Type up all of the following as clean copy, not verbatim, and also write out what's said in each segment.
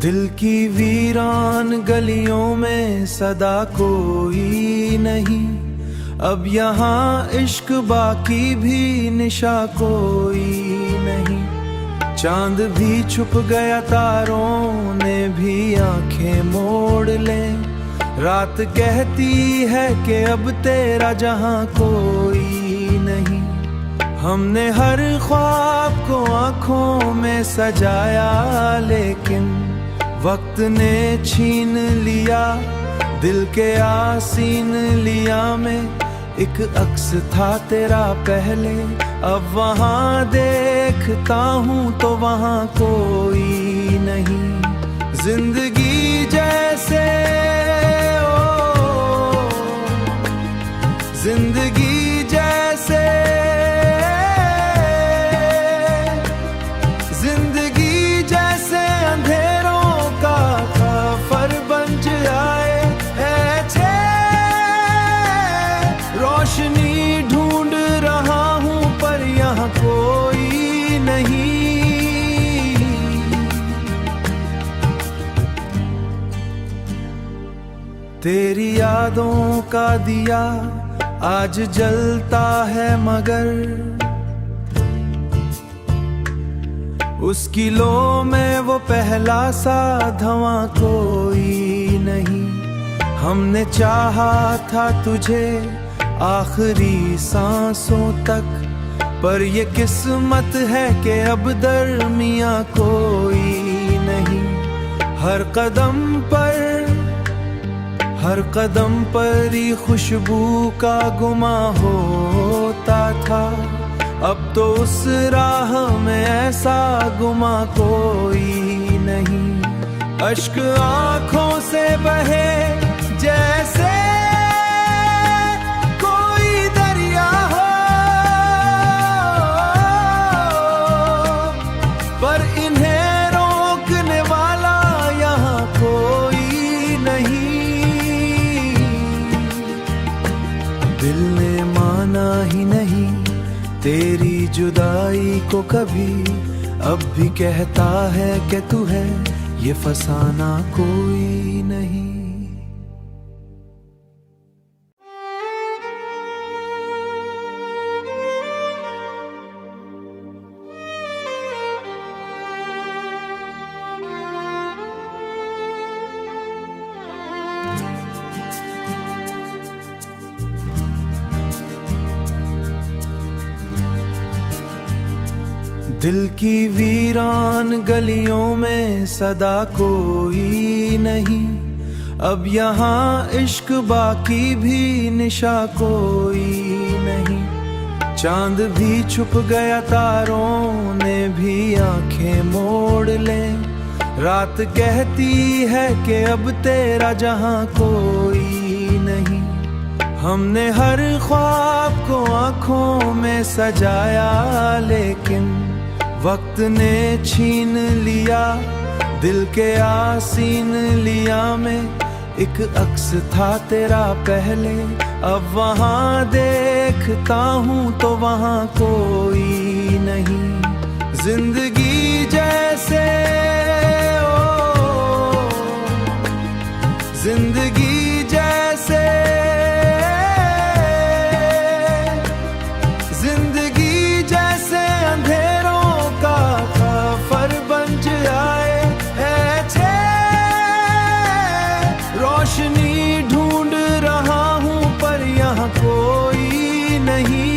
दिल की वीरान गलियों में सदा कोई नहीं, अब यहाँ इश्क बाकी भी निशा कोई नहीं। चांद भी छुप गया तारों ने भी आंखें मोड़ ले, रात कहती है कि अब तेरा जहां कोई नहीं। हमने हर ख्वाब को आंखों में सजाया, लेकिन वक्त ने छीन लिया दिल के आसीन लिया में। एक अक्स था तेरा पहले, अब वहां देखता हूं तो वहां कोई नहीं। जिंदगी जैसे ओ, जिंदगी जैसे, जिंदगी जैसे अंधेरों का सफर बन जाए। रोशनी ढूंढ रहा हूं पर यहाँ कोई नहीं। तेरी यादों का दिया आज जलता है, मगर उसकी लो में वो पहला सा धुआं कोई नहीं। हमने चाहा था तुझे आखिरी सांसों तक, पर ये किस्मत है कि अब दरमियां कोई नहीं। हर कदम पर ही खुशबू का गुमा होता था, अब तो उस राह में ऐसा गुमा कोई नहीं। अश्क आंखों से बहे जैसे दिल ने माना ही नहीं तेरी जुदाई को कभी, अब भी कहता है कि तू है ये फसाना कोई नहीं। दिल की वीरान गलियों में सदा कोई नहीं, अब यहाँ इश्क बाकी भी निशा कोई नहीं। चांद भी छुप गया तारों ने भी आंखें मोड़ ले, रात कहती है कि अब तेरा जहां कोई नहीं। हमने हर ख्वाब को आंखों में सजाया, लेकिन वक्त ने छीन लिया दिल के आसीन लिया में। एक अक्स था तेरा पहले, अब वहां देखता हूं तो वहां कोई नहीं। जिंदगी जैसे ओ, जिंदगी जैसे, जिंदगी जैसे अंधेरों का सफर बन जाए। रोशनी ढूंढ रहा हूं पर यहाँ कोई नहीं।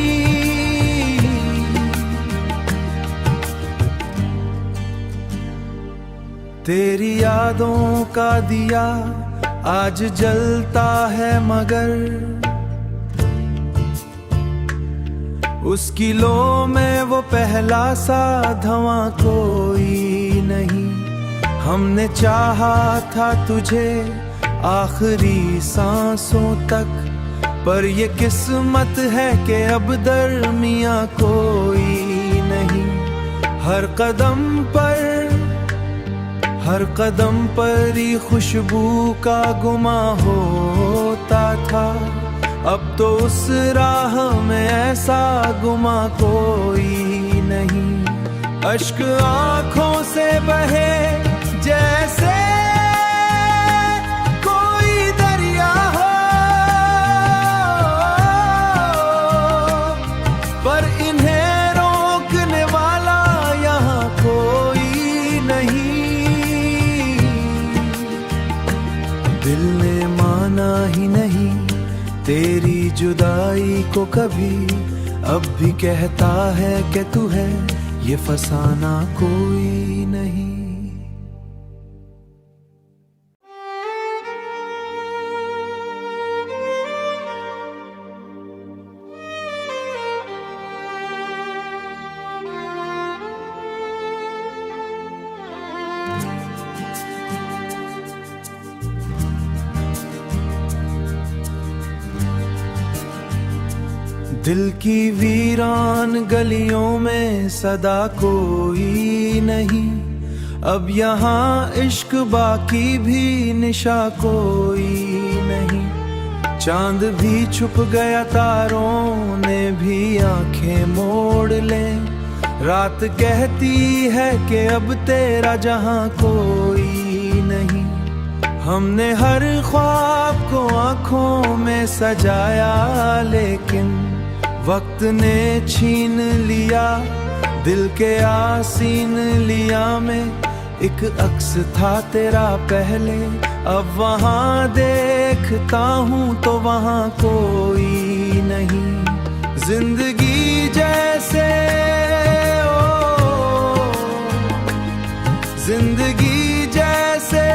तेरी यादों का दिया आज जलता है, मगर उसकी लो में वो पहला सा धुआं कोई नहीं। हमने चाहा था तुझे आखिरी सांसों तक, पर ये किस्मत है कि अब दरमियां कोई नहीं। हर कदम पर ही खुशबू का गुमा होता था, अब तो उस राह में ऐसा गुमा कोई नहीं। अश्क आंखों से बहे जैसे तेरी जुदाई को कभी अब भी कहता है कि तू है, ये फसाना कोई नहीं। दिल की वीरान गलियों में सदा कोई नहीं, अब यहाँ इश्क बाकी भी निशा कोई नहीं। चांद भी छुप गया तारों ने भी आंखें मोड़ ले, रात कहती है कि अब तेरा जहां कोई नहीं। हमने हर ख्वाब को आंखों में सजाया, लेकिन वक्त ने छीन लिया दिल के आसीन लिया में। एक अक्स था तेरा पहले, अब वहां देखता हूं तो वहां कोई नहीं। जिंदगी जैसे ओ जिंदगी जैसे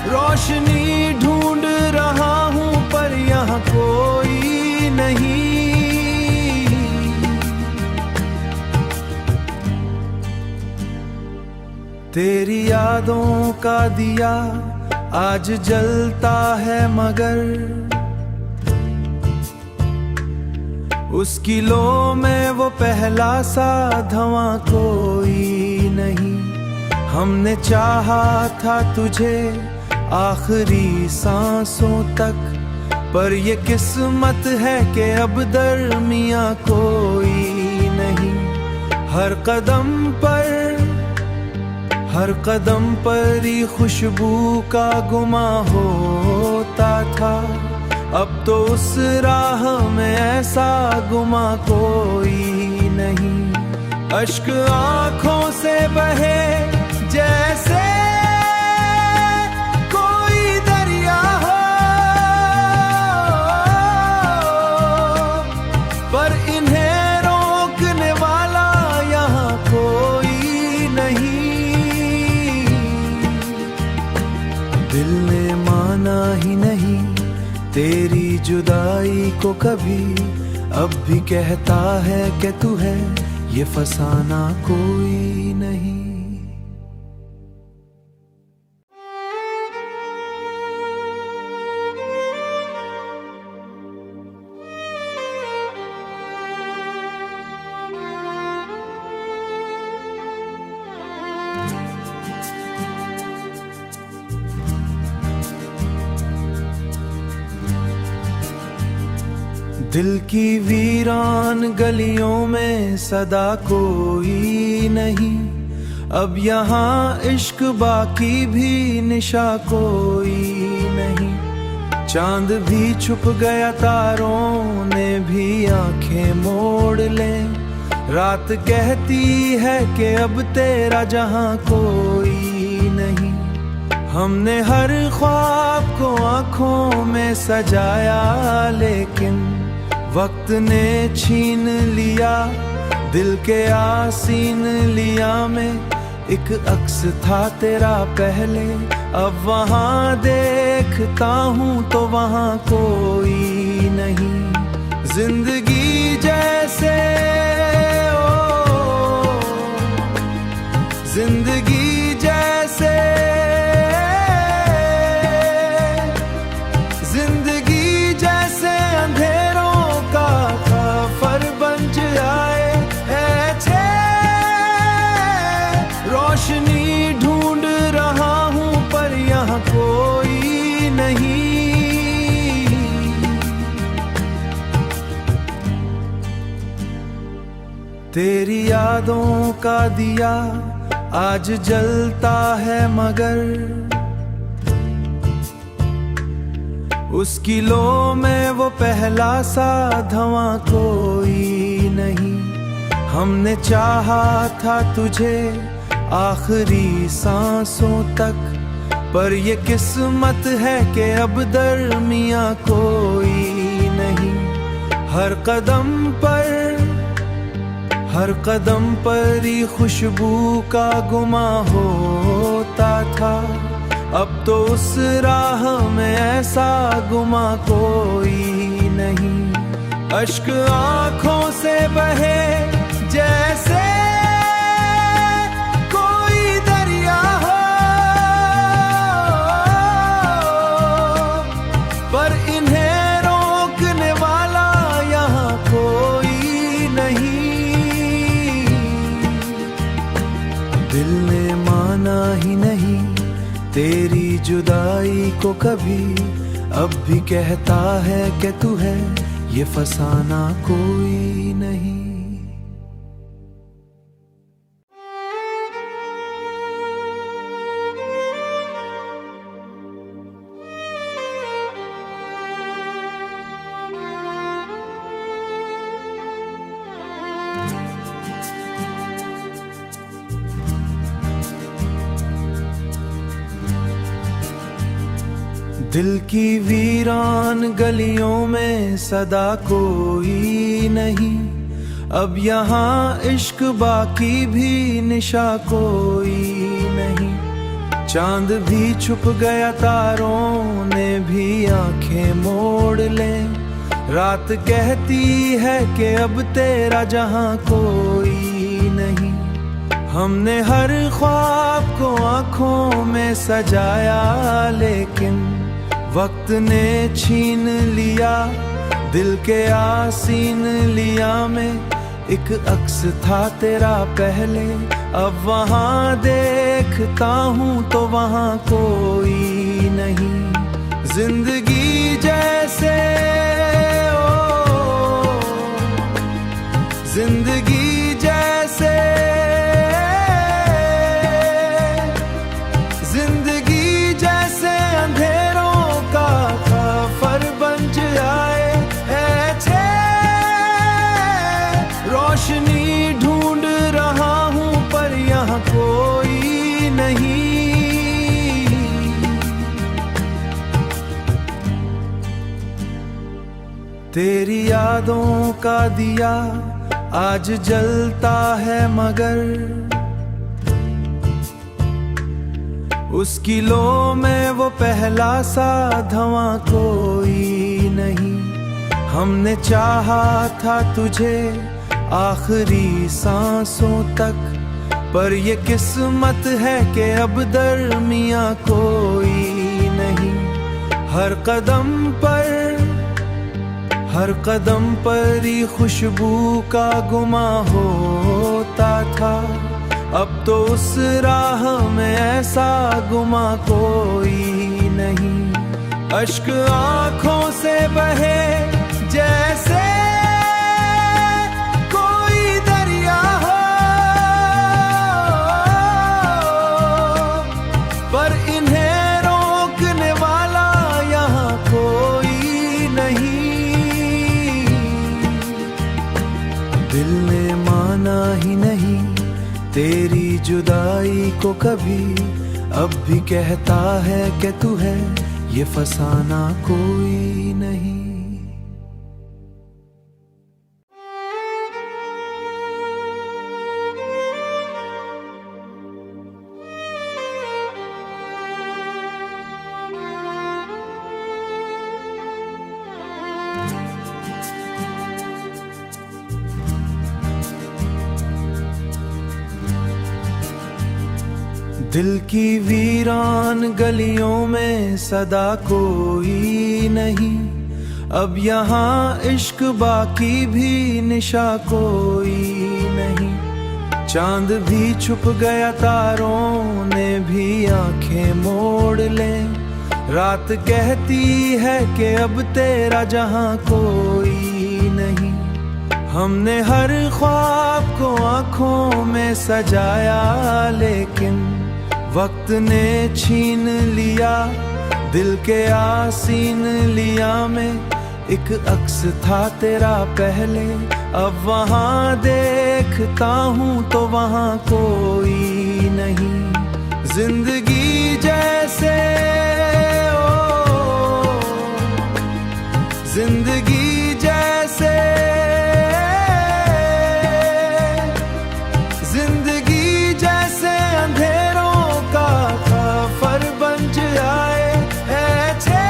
रोशनी ढूंढ रहा हूं पर यहाँ कोई नहीं। तेरी यादों का दिया आज जलता है, मगर उसकी लो में वो पहला सा धुआं कोई नहीं। हमने चाहा था तुझे आखिरी सांसों तक, पर ये किस्मत है कि अब दरमियां कोई नहीं। हर कदम पर ही खुशबू का गुमा होता था, अब तो उस राह में ऐसा गुमा कोई नहीं। अश्क आंखों से बहे जैसे दिल ने माना ही नहीं तेरी जुदाई को कभी, अब भी कहता है कि तू है, ये फसाना कोई नहीं। दिल की वीरान गलियों में सदा कोई नहीं, अब यहाँ इश्क बाकी भी निशा कोई नहीं। चांद भी छुप गया तारों ने भी आंखें मोड़ ले, रात कहती है कि अब तेरा जहां कोई नहीं। हमने हर ख्वाब को आंखों में सजाया, लेकिन वक्त ने छीन लिया दिल के आसीन लिया में। एक अक्स था तेरा पहले, अब वहां देखता हूं तो वहां कोई नहीं। जिंदगी जैसे ओ जिंदगी जैसे रोशनी ढूंढ रहा हूं पर यहाँ कोई नहीं। तेरी यादों का दिया आज जलता है, मगर उसकी लो में वो पहला सा धवां कोई नहीं। हमने चाहा था तुझे आखिरी सांसों तक, पर ये किस्मत है कि अब दरमियां कोई नहीं। हर कदम पर ही खुशबू का गुमा होता था। अब तो उस राह में ऐसा गुमा कोई नहीं। अश्क आंखों से बहे जैसे कोई दरिया हो, पर इन्हें रोकने वाला यहाँ कोई नहीं। दिल ने माना ही नहीं तेरी जुदाई को कभी, अब भी कहता है कि तू है ये फसाना कोई नहीं। दिल की वीरान गलियों में सदा कोई नहीं। अब यहाँ इश्क बाकी भी निशा कोई नहीं। चांद भी छुप गया तारों ने भी आंखें मोड़ लें। रात कहती है कि अब तेरा जहां कोई नहीं। हमने हर ख्वाब को आंखों में सजाया, लेकिन वक्त ने छीन लिया दिल के आसीन लिया में। एक अक्स था तेरा पहले, अब वहां देखता हूँ तो वहां कोई नहीं। जिंदगी जैसे ओ जिंदगी जैसे रोशनी ढूंढ रहा हूं पर यहाँ कोई नहीं। तेरी यादों का दिया आज जलता है, मगर उसकी लो में वो पहला सा धवां कोई नहीं। हमने चाहा था तुझे आखिरी सांसों तक, पर ये किस्मत है कि अब दरमियां कोई नहीं। हर कदम पर ही खुशबू का गुमा होता था। अब तो उस राह में ऐसा गुमा कोई नहीं। अश्क आंखों से बहे जैसे ही नहीं तेरी जुदाई को कभी, अब भी कहता है कि तू है ये फसाना कोई नहीं। दिल की वीरान गलियों में सदा कोई नहीं। अब यहाँ इश्क बाकी भी निशा कोई नहीं। चांद भी छुप गया तारों ने भी आंखें मोड़ लें। रात कहती है कि अब तेरा जहां कोई नहीं। हमने हर ख्वाब को आंखों में सजाया, लेकिन वक्त ने छीन लिया दिल के आसीन लिया में एक अक्स था तेरा पहले, अब वहाँ देखता हूँ तो वहाँ कोई नहीं। जिंदगी जैसे जिंदगी जैसे जिंदगी जैसे अंधेरों का सफर बन जाए, ऐसे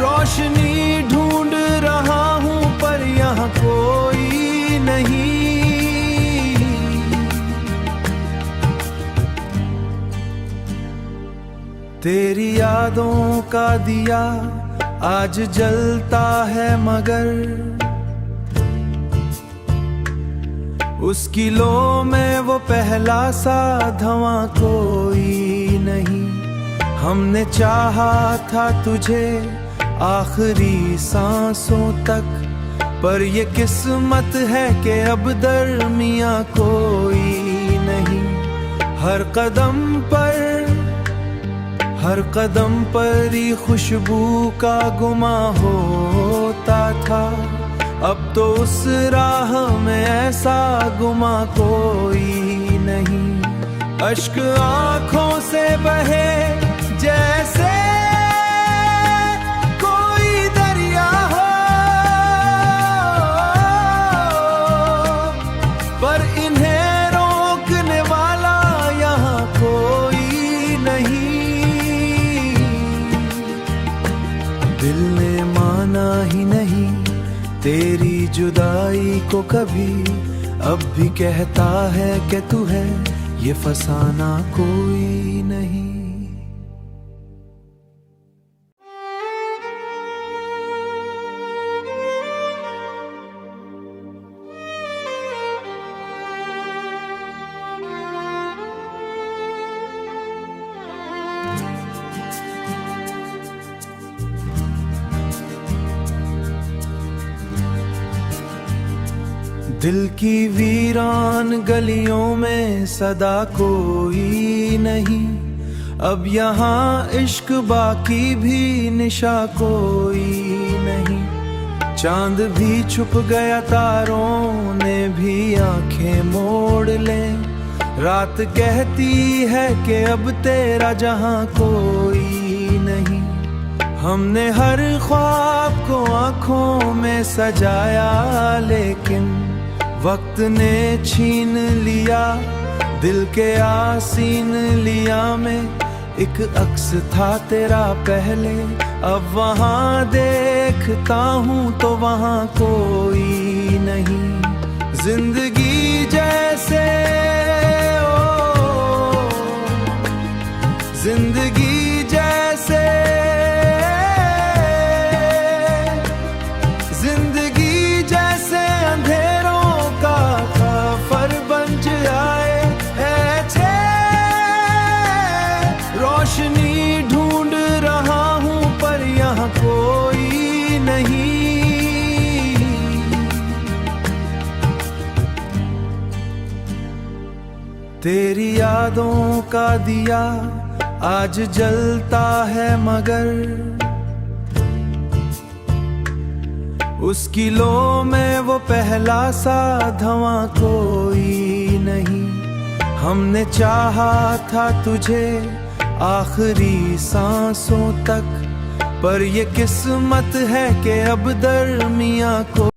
रोशनी ढूंढ रहा हूँ पर यहाँ कोई नहीं। तेरी यादों का दिया आज जलता है मगर उसकी लो में वो पहला सा धुआं कोई नहीं। हमने चाहा था तुझे आखिरी सांसों तक, पर ये किस्मत है कि अब दरमियां कोई नहीं। हर कदम पर ही खुशबू का गुमा होता था, अब तो उस राह में ऐसा गुमा कोई नहीं। अश्क आंखों से बहे जैसे कोई दरिया हो, पर इन्हें रोकने वाला यहाँ कोई नहीं। दिल ने माना ही नहीं तेरी जुदाई को कभी, अब भी कहता है कि तू है ये फसाना कोई नहीं। दिल की वीरान गलियों में सदा कोई नहीं, अब यहाँ इश्क बाकी भी निशा कोई नहीं। चांद भी छुप गया तारों ने भी आंखें मोड़ लें, रात कहती है कि अब तेरा जहां कोई नहीं। हमने हर ख्वाब को आंखों में सजाया लेकिन वक्त ने छीन लिया, दिल के आसीन लिया में एक अक्स था तेरा पहले, अब वहाँ देखता हूँ तो वहाँ कोई नहीं। जिंदगी जैसे जिंदगी जैसे जिंदगी जैसे अंधेरों का सफर बन जाए, ऐसे रोशनी ढूंढ रहा हूँ पर यहाँ कोई नहीं। तेरी यादों का दिया आज जलता है मगर उसकी लो में वो पहला सा धुआं कोई नहीं। हमने चाहा था तुझे आखिरी सांसों तक, पर ये किस्मत है कि अब दरमियां को